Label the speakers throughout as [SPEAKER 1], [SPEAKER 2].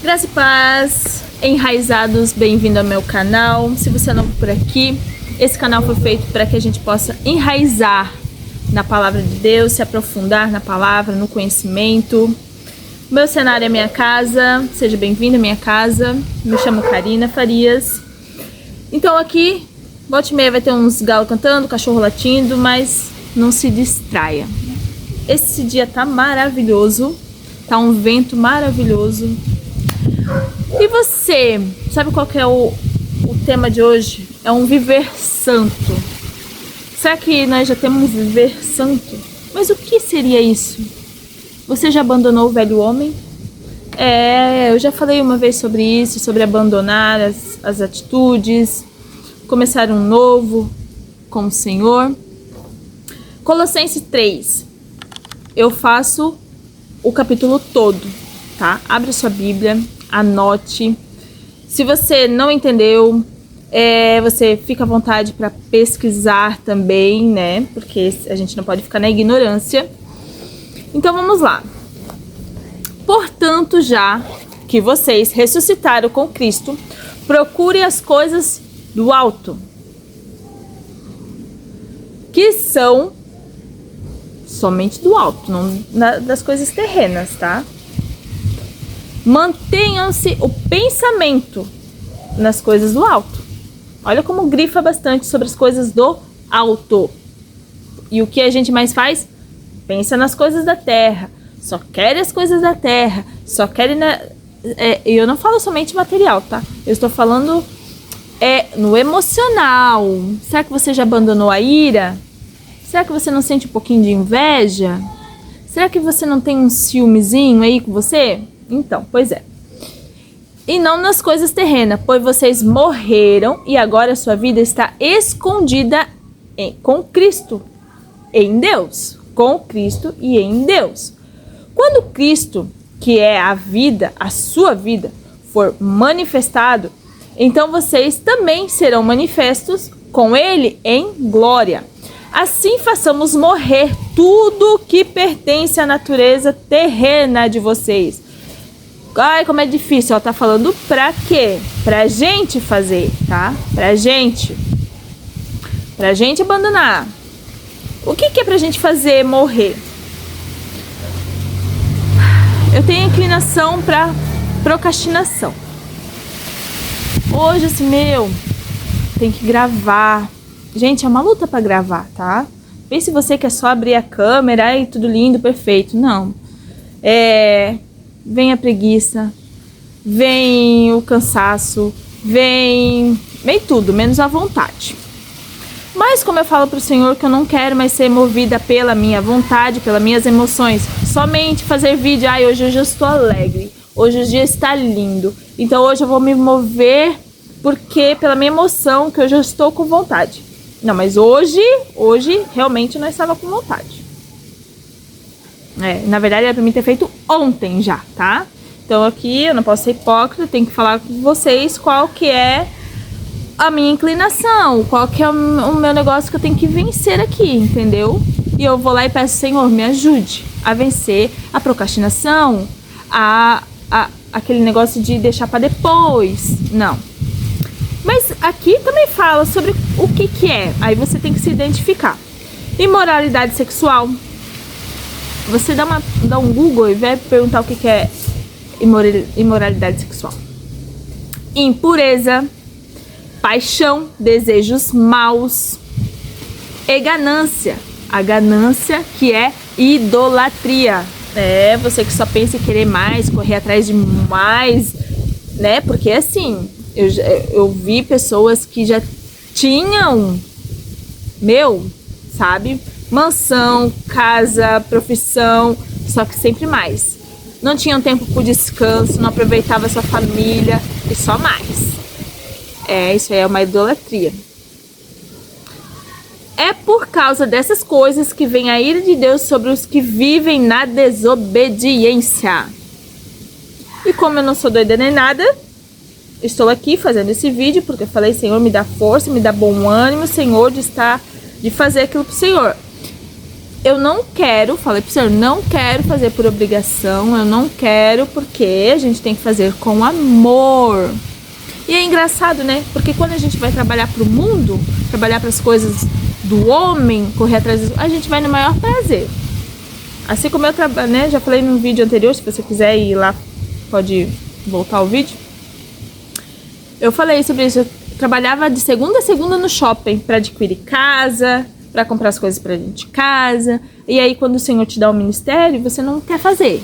[SPEAKER 1] Graça e paz, enraizados, bem-vindo ao meu canal. Se você é novo por aqui, esse canal foi feito para que a gente possa enraizar na palavra de Deus, se aprofundar na palavra, no conhecimento. Meu cenário é minha casa, seja bem-vindo à minha casa. Me chamo Karina Farias. Então aqui, volta e meia vai ter uns galos cantando, cachorro latindo, mas não se distraia. Esse dia tá maravilhoso, tá um vento maravilhoso. E você, sabe qual que é o tema de hoje? É um viver santo. Será que nós já temos um viver santo? Mas o que seria isso? Você já abandonou o velho homem? Eu já falei uma vez sobre isso, sobre abandonar as atitudes, começar um novo com o Senhor. Colossenses 3, eu faço o capítulo todo, tá? Abre sua Bíblia, anote. Se você não entendeu, você fica à vontade para pesquisar também, né? Porque a gente não pode ficar na ignorância. Então vamos lá. Portanto, já que vocês ressuscitaram com Cristo, procure as coisas do alto, que são somente do alto, não das coisas terrenas, tá? Mantenham-se o pensamento nas coisas do alto. Olha como grifa bastante sobre as coisas do alto. E o que a gente mais faz? Pensa nas coisas da terra. Só quer as coisas da terra. Só quer... eu não falo somente material, tá? Eu estou falando no emocional. Será que você já abandonou a ira? Será que você não sente um pouquinho de inveja? Será que você não tem um ciúmezinho aí com você? Então, pois é. E não nas coisas terrenas, pois vocês morreram e agora a sua vida está escondida com Cristo, em Deus. Com Cristo e em Deus. Quando Cristo, que é a vida, a sua vida, for manifestado, então vocês também serão manifestos com Ele em glória. Assim façamos morrer tudo que pertence à natureza terrena de vocês. Ai, como é difícil, ó, tá falando pra quê? Pra gente fazer, tá? Pra gente abandonar. O que é pra gente fazer morrer? Eu tenho inclinação pra procrastinação. Hoje, assim, tem que gravar. Gente, é uma luta pra gravar, tá? Pense você que é só abrir a câmera e tudo lindo, perfeito. Não. Vem a preguiça, vem o cansaço, vem tudo, menos a vontade. Mas como eu falo para o Senhor que eu não quero mais ser movida pela minha vontade, pelas minhas emoções, somente fazer vídeo, hoje eu estou alegre, hoje o dia está lindo, então hoje eu vou me mover porque pela minha emoção que hoje eu estou com vontade. Não, mas hoje realmente eu não estava com vontade. Na verdade era pra mim ter feito ontem já, tá? Então aqui eu não posso ser hipócrita, tenho que falar com vocês qual que é a minha inclinação, qual que é o meu negócio que eu tenho que vencer aqui, entendeu? E eu vou lá e peço, Senhor, me ajude a vencer a procrastinação, aquele negócio de deixar pra depois, não. Mas aqui também fala sobre o que é, aí você tem que se identificar. Imoralidade sexual. Você dá um Google e vai perguntar o que é imoralidade sexual. Impureza, paixão, desejos maus e ganância. A ganância que é idolatria. Você que só pensa em querer mais, correr atrás de mais, né? Porque assim, eu vi pessoas que já tinham, sabe? Mansão, casa, profissão, só que sempre mais. Não tinham tempo para o descanso, não aproveitava a sua família e só mais. Isso aí é uma idolatria. É por causa dessas coisas que vem a ira de Deus sobre os que vivem na desobediência. E como eu não sou doida nem nada, estou aqui fazendo esse vídeo porque eu falei, Senhor, me dá força, me dá bom ânimo, Senhor, de fazer aquilo pro Senhor. eu não quero, falei pro Senhor, não quero fazer por obrigação, eu não quero porque a gente tem que fazer com amor. E é engraçado, né? Porque quando a gente vai trabalhar pro mundo, trabalhar para as coisas do homem, correr atrás disso, a gente vai no maior prazer. Assim como eu trabalho, né? Já falei no vídeo anterior, se você quiser ir lá, pode voltar ao vídeo. Eu falei sobre isso, eu trabalhava de segunda a segunda no shopping para adquirir casa, para comprar as coisas para dentro de casa. E aí quando o Senhor te dá um ministério, você não quer fazer.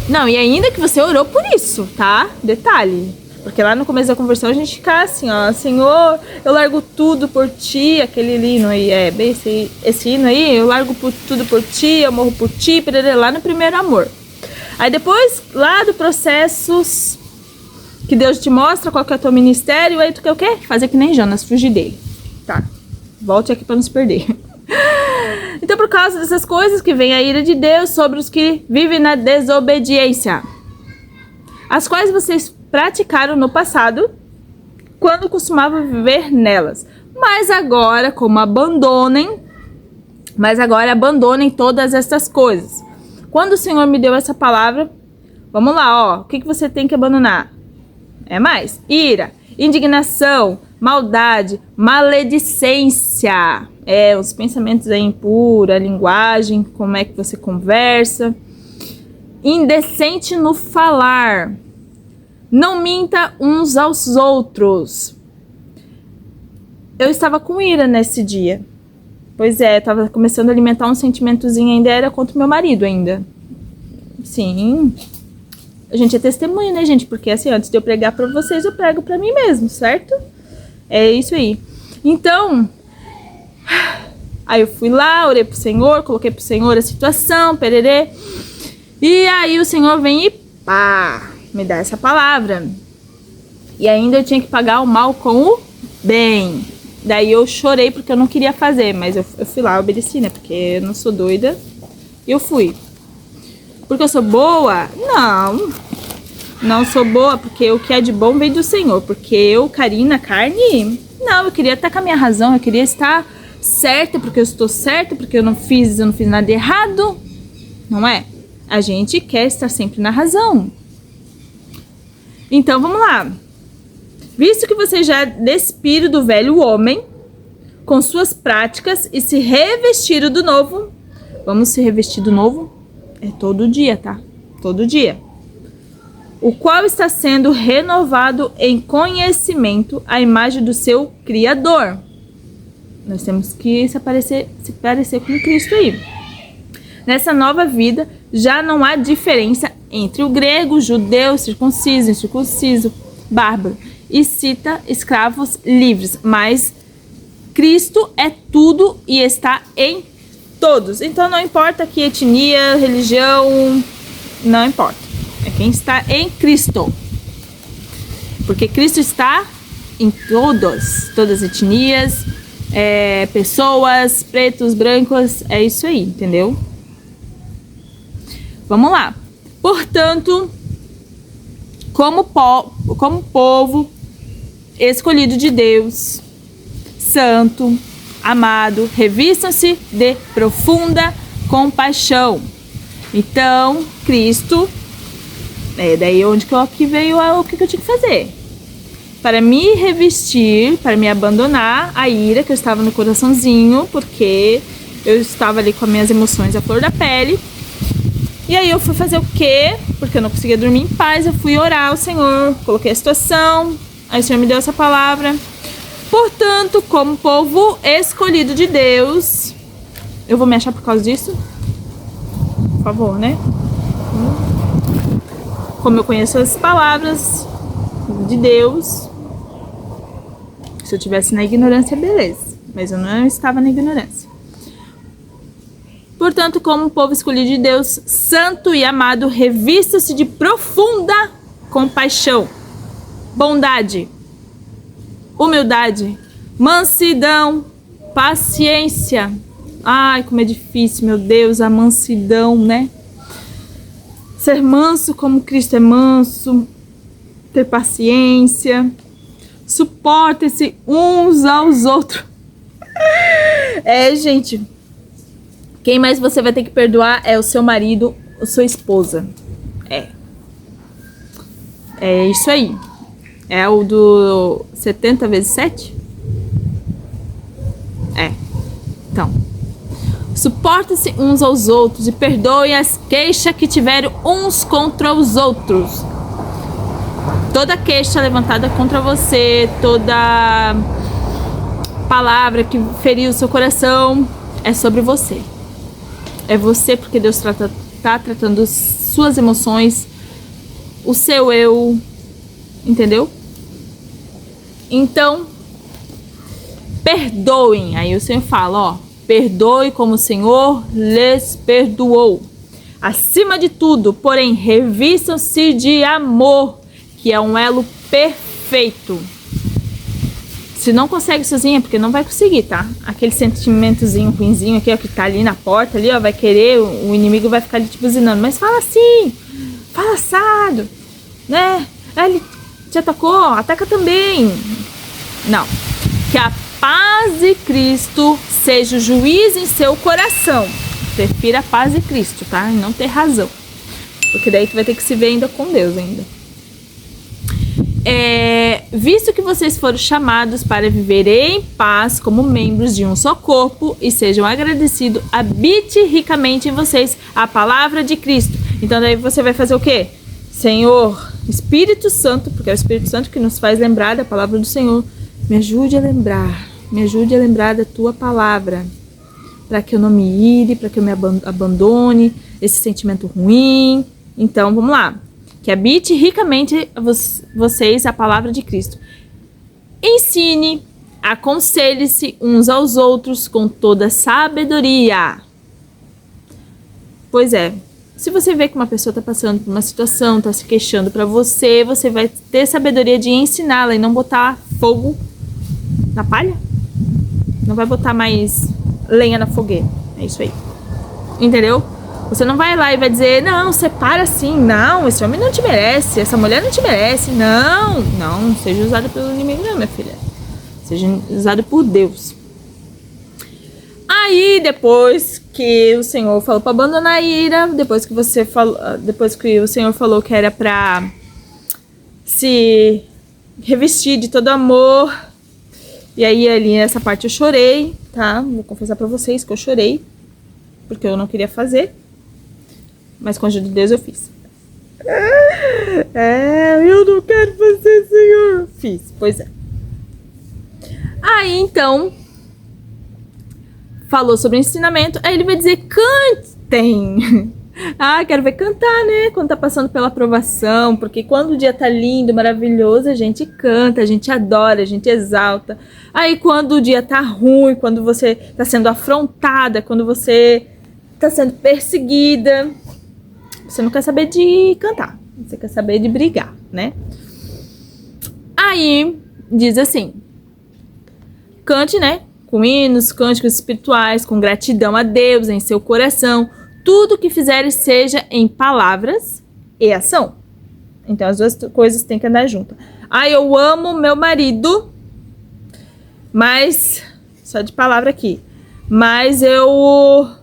[SPEAKER 1] Não, e ainda que você orou por isso, tá? Detalhe. Porque lá no começo da conversão a gente fica assim, ó, Senhor, eu largo tudo por ti, aquele hino aí, bem esse hino aí, eu largo tudo por ti, eu morro por ti, lá no primeiro amor. Aí depois, lá do processos que Deus te mostra qual que é o teu ministério, aí tu quer o quê? Fazer que nem Jonas, fugir dele. Tá, volte aqui para não se perder. Então por causa dessas coisas que vem a ira de Deus sobre os que vivem na desobediência, as quais vocês praticaram no passado, quando costumavam viver nelas. Mas agora abandonem todas essas coisas. Quando o Senhor me deu essa palavra, vamos lá, ó, o que você tem que abandonar? É mais: ira, indignação, maldade, maledicência. Os pensamentos aí impuros, a linguagem, como é que você conversa. Indecente no falar. Não minta uns aos outros. Eu estava com ira nesse dia. Pois é, estava começando a alimentar um sentimentozinho, ainda era contra o meu marido ainda. Sim. A gente é testemunha, né, gente? Porque assim, antes de eu pregar pra vocês, eu prego pra mim mesmo, certo? É isso aí. Então, aí eu fui lá, orei pro Senhor, coloquei pro Senhor a situação, pererê. E aí o Senhor vem e pá, me dá essa palavra. E ainda eu tinha que pagar o mal com o bem. Daí eu chorei porque eu não queria fazer, mas eu fui lá, obedeci, né? Porque eu não sou doida. E eu fui. Porque eu sou boa? Não. Não sou boa porque o que é de bom vem do Senhor. Porque eu, Karina, carne, não, eu queria estar com a minha razão. Eu queria estar certa porque eu estou certa, porque eu não fiz nada errado. Não é? A gente quer estar sempre na razão. Então, vamos lá. Visto que você já despiram do velho homem com suas práticas e se revestiram do novo. Vamos se revestir do novo? É todo dia, tá? Todo dia. O qual está sendo renovado em conhecimento à imagem do seu Criador. Nós temos que se parecer com Cristo aí. Nessa nova vida, já não há diferença entre o grego, judeu, circunciso, incircunciso, bárbaro. E cita escravos livres, mas Cristo é tudo e está em todos. Então não importa que etnia, religião, não importa. É quem está em Cristo. Porque Cristo está em todas as etnias, pessoas, pretos, brancos, é isso aí, entendeu? Vamos lá. Portanto, como povo escolhido de Deus, santo, amado, revistam-se de profunda compaixão. Então, Cristo, daí onde que aqui veio o que eu tinha que fazer. Para me revestir, para me abandonar a ira que eu estava no coraçãozinho, porque eu estava ali com as minhas emoções à flor da pele. E aí eu fui fazer o quê? Porque eu não conseguia dormir em paz, eu fui orar ao Senhor, coloquei a situação, aí o Senhor me deu essa palavra. Portanto, como povo escolhido de Deus, eu vou me achar por causa disso? Por favor, né? Como eu conheço as palavras de Deus, se eu estivesse na ignorância, beleza. Mas eu não estava na ignorância. Portanto, como povo escolhido de Deus, santo e amado, revista-se de profunda compaixão, bondade, humildade, mansidão, paciência. Ai, como é difícil, meu Deus, a mansidão, né? Ser manso como Cristo é manso, ter paciência, suportem-se uns aos outros. Gente, Quem mais você vai ter que perdoar é o seu marido, a sua esposa. É isso aí. É o do 70 vezes 7? Então, suportem-se uns aos outros e perdoem as queixas que tiveram uns contra os outros. Toda queixa levantada contra você, toda palavra que feriu o seu coração, é sobre você. É você, porque Deus tá tratando suas emoções, o seu eu, entendeu? Então, perdoem. Aí o Senhor fala, ó, perdoe como o Senhor lhes perdoou. Acima de tudo, porém, revistam-se de amor, que é um elo perfeito. Se não consegue sozinha, porque não vai conseguir, tá? Aquele sentimentozinho ruinzinho aqui, ó, que tá ali na porta, ali, ó, vai querer, o inimigo vai ficar ali te buzinando. Mas fala assim, fala assado, né? Ele te atacou, ataca também. Não. Que a paz de Cristo seja o juiz em seu coração. Prefira a paz de Cristo, tá? E não ter razão. Porque daí tu vai ter que se ver ainda com Deus ainda. Visto que vocês foram chamados para viver em paz como membros de um só corpo e sejam agradecidos, habite ricamente em vocês a palavra de Cristo. Então daí você vai fazer o quê? Senhor, Espírito Santo, porque é o Espírito Santo que nos faz lembrar da palavra do Senhor, me ajude a lembrar da tua palavra, para que eu não me ire, para que eu me abandone esse sentimento ruim. Então vamos lá. Que habite ricamente vocês a palavra de Cristo. Ensine, aconselhe-se uns aos outros com toda sabedoria. Pois é, se você vê que uma pessoa está passando por uma situação, está se queixando para você, você vai ter sabedoria de ensiná-la e não botar fogo na palha. Não vai botar mais lenha na fogueira. É isso aí. Entendeu? Você não vai lá e vai dizer, não, separa assim, não, esse homem não te merece, essa mulher não te merece, não, seja usado pelo inimigo não, minha filha, seja usado por Deus. Aí, depois que o Senhor falou para abandonar a ira, depois que o Senhor falou que era para se revestir de todo amor, e aí ali nessa parte eu chorei, tá? Vou confessar para vocês que eu chorei, porque eu não queria fazer. Mas com a ajuda de Deus eu fiz. Eu não quero fazer, Senhor. Fiz, pois é. Aí, então, falou sobre ensinamento. Aí ele vai dizer, cantem. Quero ver cantar, né? Quando tá passando pela aprovação. Porque quando o dia tá lindo, maravilhoso, a gente canta, a gente adora, a gente exalta. Aí quando o dia tá ruim, quando você tá sendo afrontada, quando você tá sendo perseguida, você não quer saber de cantar, você quer saber de brigar, né? Aí diz assim, cante, né? Com hinos, cânticos espirituais, com gratidão a Deus em seu coração. Tudo que fizeres seja em palavras e ação. Então as duas coisas têm que andar juntas. Eu amo meu marido, mas, só de palavra aqui, mas eu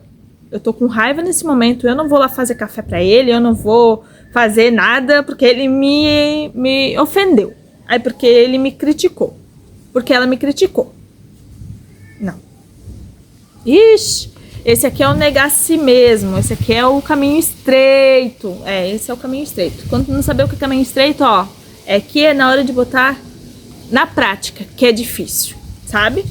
[SPEAKER 1] tô com raiva nesse momento, eu não vou lá fazer café pra ele, eu não vou fazer nada porque ele me ofendeu. Aí porque ele me criticou, porque ela me criticou. Não. Ixi, esse aqui é o negar a si mesmo, esse aqui é o caminho estreito. Esse é o caminho estreito. Quando não saber o que é caminho estreito, ó, é que é na hora de botar na prática, que é difícil, sabe?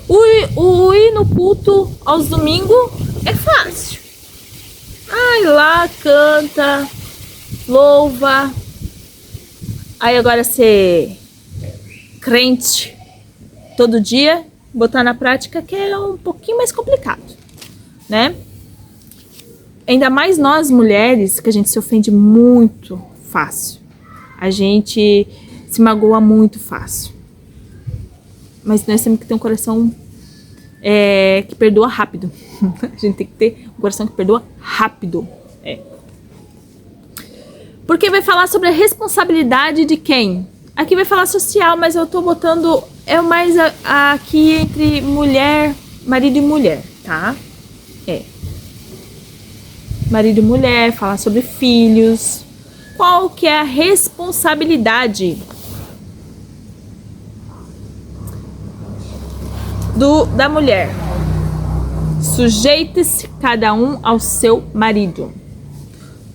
[SPEAKER 1] O ir no culto aos domingos é fácil. Lá canta, louva. Aí agora ser crente todo dia, botar na prática, que é um pouquinho mais complicado, né? Ainda mais nós mulheres, que a gente se ofende muito fácil. A gente se magoa muito fácil. Mas nós temos que ter um coração que perdoa rápido. A gente tem que ter um coração que perdoa rápido. Porque vai falar sobre a responsabilidade de quem? Aqui vai falar social, mas eu tô botando mais aqui entre mulher, marido e mulher, tá? marido e mulher, falar sobre filhos. Qual que é a responsabilidade da mulher? Sujeite-se cada um ao seu marido,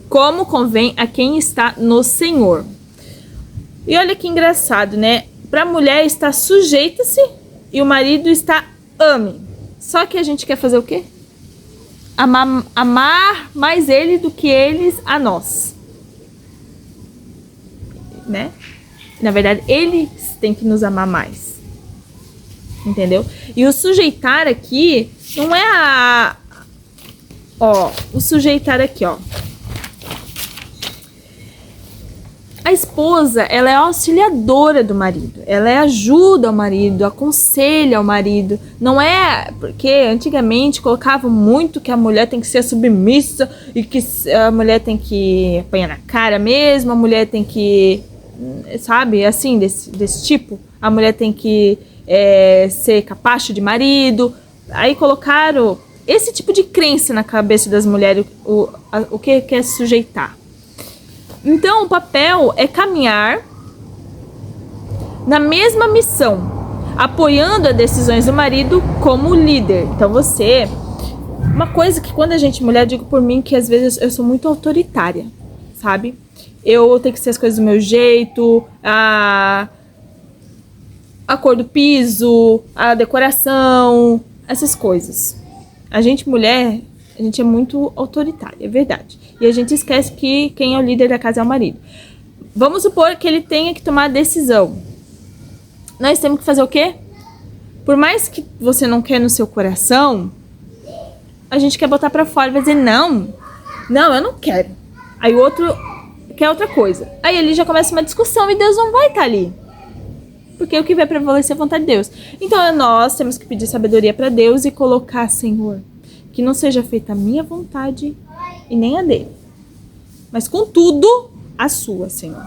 [SPEAKER 1] como convém a quem está no Senhor. E olha que engraçado, né? Para a mulher está sujeita-se e o marido está ame. Só que a gente quer fazer o quê? Amar mais ele do que eles a nós, né? Na verdade, eles têm que nos amar mais, entendeu? E o sujeitar aqui não é o sujeitar aqui, ó. A esposa, ela é auxiliadora do marido, ela ajuda o marido, aconselha o marido. Não é porque antigamente colocavam muito que a mulher tem que ser submissa e que a mulher tem que apanhar na cara mesmo, a mulher tem que, sabe, assim, desse tipo. A mulher tem que ser capacho de marido. Aí colocaram esse tipo de crença na cabeça das mulheres, o que é sujeitar. Então, o papel é caminhar na mesma missão, apoiando as decisões do marido como líder. Então, uma coisa que quando a gente mulher, digo por mim que às vezes eu sou muito autoritária, sabe? Eu tenho que ser as coisas do meu jeito, a cor do piso, a decoração, essas coisas. A gente mulher, a gente é muito autoritária, é verdade. E a gente esquece que quem é o líder da casa é o marido. Vamos supor que ele tenha que tomar a decisão. Nós temos que fazer o quê? Por mais que você não quer no seu coração, a gente quer botar pra fora e vai dizer, não, eu não quero. Aí o outro quer outra coisa. Aí ele já começa uma discussão e Deus não vai estar ali. Porque o que vai prevalecer é a vontade de Deus. Então nós temos que pedir sabedoria pra Deus e colocar, Senhor, que não seja feita a minha vontade e nem a dele, mas contudo a sua, Senhor.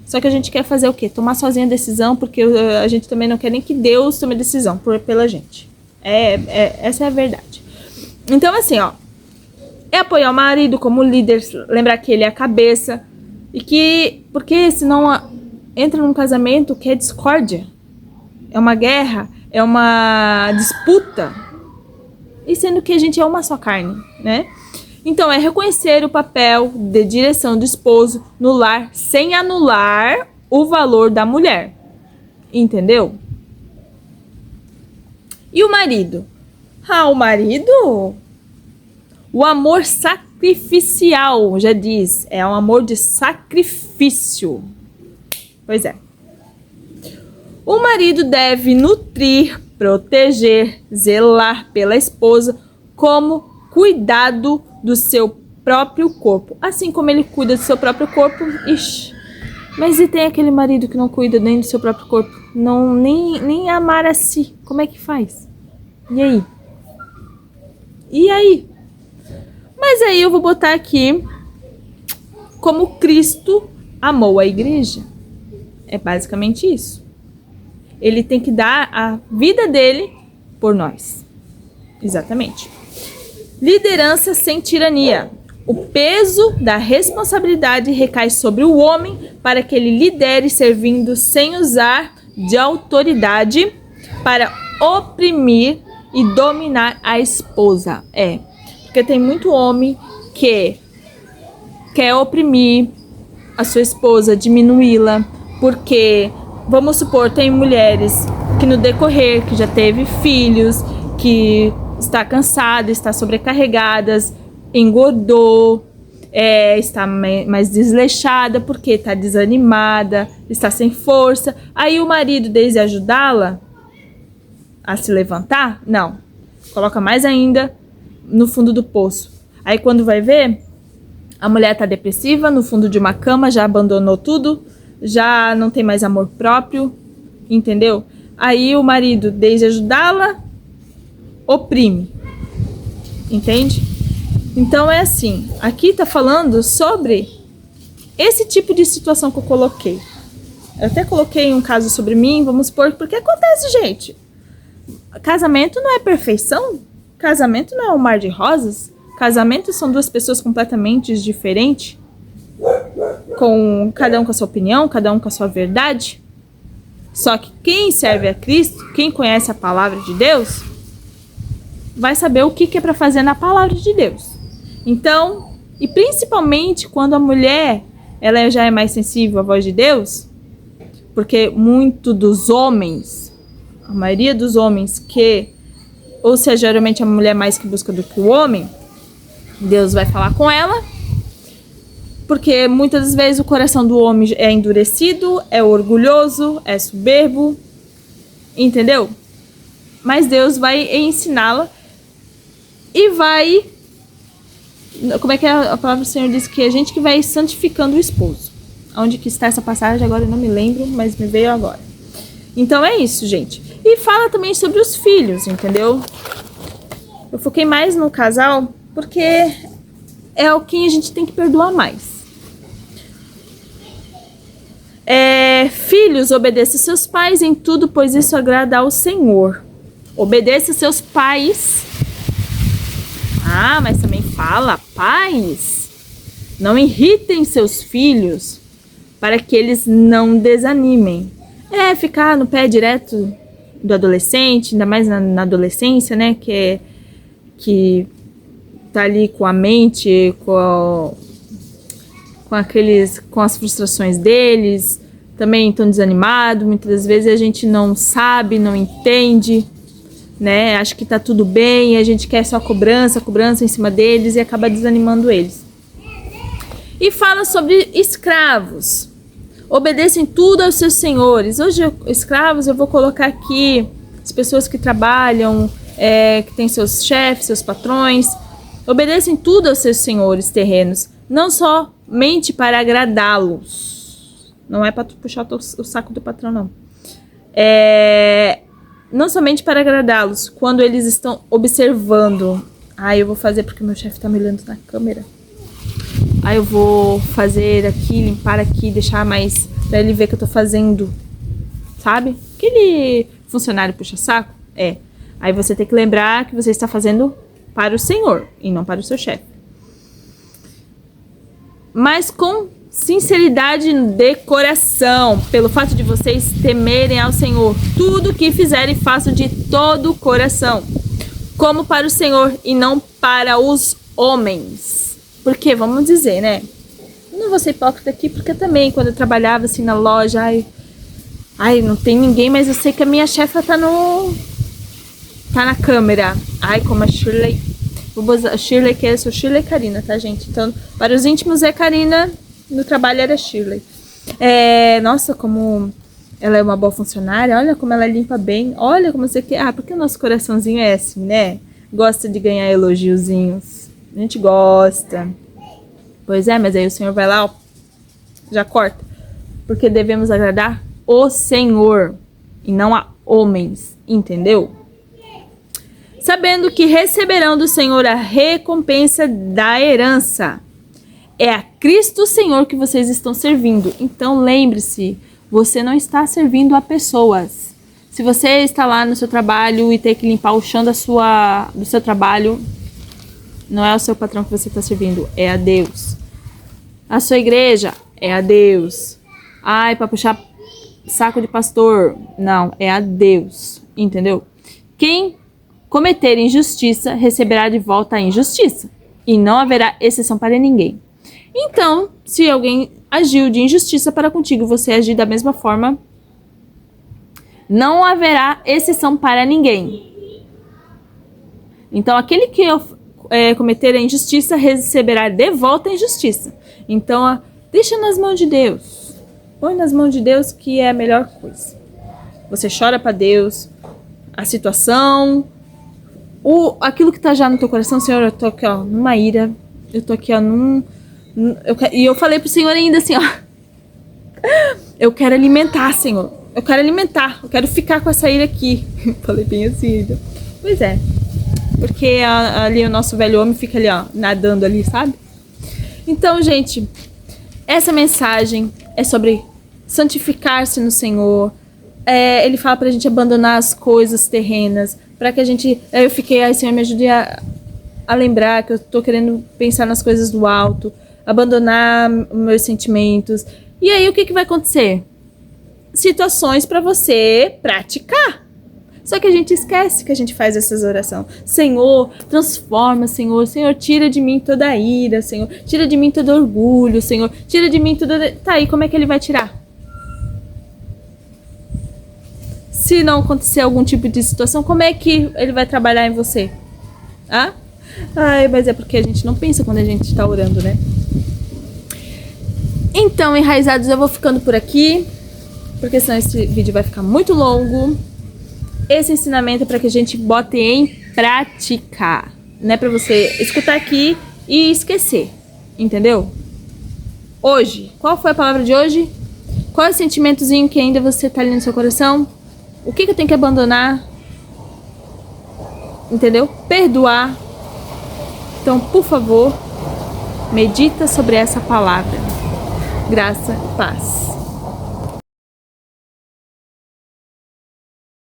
[SPEAKER 1] Só que a gente quer fazer o quê? Tomar sozinha a decisão, porque a gente também não quer nem que Deus tome a decisão pela gente. Essa é a verdade. Então assim, é apoiar o marido como líder, lembrar que ele é a cabeça, e porque senão entra num casamento que é discórdia, é uma guerra, é uma disputa, e sendo que a gente é uma só carne, né? Então, é reconhecer o papel de direção do esposo no lar sem anular o valor da mulher. Entendeu? E o marido? O marido? O amor sacrificial, já diz. É um amor de sacrifício. Pois é. O marido deve nutrir, proteger, zelar pela esposa como cuidado do seu próprio corpo. Assim como ele cuida do seu próprio corpo, mas e tem aquele marido que não cuida nem do seu próprio corpo, nem amar a si, como é que faz? E aí? Mas aí eu vou botar aqui como Cristo amou a igreja. É basicamente isso. Ele tem que dar a vida dele por nós. Exatamente. Liderança sem tirania. O peso da responsabilidade recai sobre o homem para que ele lidere servindo sem usar de autoridade para oprimir e dominar a esposa. Porque tem muito homem que quer oprimir a sua esposa, diminuí-la, porque, vamos supor, tem mulheres que no decorrer, que já teve filhos, que está cansada, está sobrecarregadas, engordou, está mais desleixada porque está desanimada, está sem força. Aí o marido, desde ajudá-la a se levantar, não, coloca mais ainda no fundo do poço. Aí quando vai ver, a mulher está depressiva, no fundo de uma cama, já abandonou tudo, já não tem mais amor próprio, entendeu? Aí o marido, desde ajudá-la, oprime, entende? Então é assim, aqui tá falando sobre esse tipo de situação que eu coloquei. Eu até coloquei um caso sobre mim, vamos supor, porque acontece, gente. Casamento não é perfeição, casamento não é um mar de rosas, Casamento são duas pessoas completamente diferentes, com cada um com a sua opinião, cada um com a sua verdade. Só que quem serve a Cristo, quem conhece a palavra de Deus, vai saber o que é para fazer na palavra de Deus. Então, e principalmente quando a mulher ela já é mais sensível à voz de Deus, porque muito dos homens, a maioria dos homens ou seja, geralmente a mulher mais que busca do que o homem, Deus vai falar com ela, porque muitas das vezes o coração do homem é endurecido, é orgulhoso, é soberbo, entendeu? Mas Deus vai ensiná-la e vai... Como é que a palavra do Senhor diz que a gente que vai santificando o esposo. Onde que está essa passagem? Agora eu não me lembro, mas me veio agora. Então é isso, gente. E fala também sobre os filhos, entendeu? Eu foquei mais no casal porque é o que a gente tem que perdoar mais. Filhos, obedeça seus pais em tudo, pois isso agrada ao Senhor. Obedeça seus pais. Ah, mas também fala, pais, não irritem seus filhos para que eles não desanimem. Ficar no pé direto do adolescente, ainda mais na adolescência, né, que tá ali com a mente, com as frustrações deles, também estão desanimados, muitas das vezes a gente não sabe, não entende, né? Acha que tá tudo bem, a gente quer só cobrança em cima deles e acaba desanimando eles. E fala sobre escravos. Obedeçam tudo aos seus senhores. Hoje, escravos, eu vou colocar aqui as pessoas que trabalham, que têm seus chefes, seus patrões. Obedeçam tudo aos seus senhores terrenos, não somente para agradá-los. Não é para puxar o saco do patrão, não. Não somente para agradá-los, quando eles estão observando. Eu vou fazer porque meu chefe tá me olhando na câmera. Eu vou fazer aqui, limpar aqui, deixar mais pra ele ver que eu tô fazendo. Sabe? Aquele funcionário puxa-saco? Aí você tem que lembrar que você está fazendo para o Senhor e não para o seu chefe. Mas com sinceridade de coração, pelo fato de vocês temerem ao Senhor, tudo o que fizerem façam de todo o coração, como para o Senhor e não para os homens. Porque, vamos dizer, né? Eu não vou ser hipócrita aqui, porque também, quando eu trabalhava assim na loja, não tem ninguém, mas eu sei que a minha chefa tá na câmera. Como a Shirley. Shirley, que eu sou Shirley Karina, tá, gente? Então, para os íntimos é Karina, no trabalho era Shirley. Nossa, como ela é uma boa funcionária, olha como ela limpa bem, olha como você quer. Porque o nosso coraçãozinho é assim, né? Gosta de ganhar elogiozinhos. A gente gosta. Pois mas aí o Senhor vai lá, já corta. Porque devemos agradar o Senhor e não a homens, entendeu? Sabendo que receberão do Senhor a recompensa da herança. É a Cristo Senhor que vocês estão servindo. Então lembre-se, você não está servindo a pessoas. Se você está lá no seu trabalho e tem que limpar o chão do seu trabalho, não é o seu patrão que você está servindo, é a Deus. A sua igreja é a Deus. Para puxar saco de pastor, não, é a Deus, entendeu? Quem cometer injustiça receberá de volta a injustiça, e não haverá exceção para ninguém. Então, se alguém agiu de injustiça para contigo, você agir da mesma forma, não haverá exceção para ninguém. Então, aquele que cometer a injustiça receberá de volta a injustiça. Então, deixa nas mãos de Deus. Põe nas mãos de Deus, que é a melhor coisa. Você chora para Deus, a situação, aquilo que está já no teu coração. Senhor, eu tô aqui, numa ira, eu tô aqui, e eu falei pro Senhor ainda assim, eu quero alimentar, Senhor, eu quero ficar com essa ira aqui. Falei bem assim ainda. Pois é, porque ali o nosso velho homem fica ali, nadando ali, sabe? Então, gente, essa mensagem é sobre santificar-se no Senhor. Ele fala pra gente abandonar as coisas terrenas, para que a gente... Eu fiquei, Senhor, me ajude a a lembrar que eu tô querendo pensar nas coisas do alto, abandonar meus sentimentos. E aí o que vai acontecer? Situações para você praticar. Só que a gente esquece que a gente faz essas orações. Senhor, transforma, Senhor. Senhor, tira de mim toda a ira, Senhor. Tira de mim todo orgulho, Senhor. Tira de mim toda... Tá aí, como é que ele vai tirar? Se não acontecer algum tipo de situação, como é que ele vai trabalhar em você? Ah? Ai, mas é porque a gente não pensa quando a gente tá orando, né? Então, enraizados, eu vou ficando por aqui, porque senão esse vídeo vai ficar muito longo. Esse ensinamento é para que a gente bote em prática, não é para você escutar aqui e esquecer, entendeu? Hoje, qual foi a palavra de hoje? Qual é o sentimentozinho que ainda você tá ali no seu coração? O que eu tenho que abandonar? Entendeu? Perdoar. Então, por favor, medita sobre essa palavra. Graça, paz.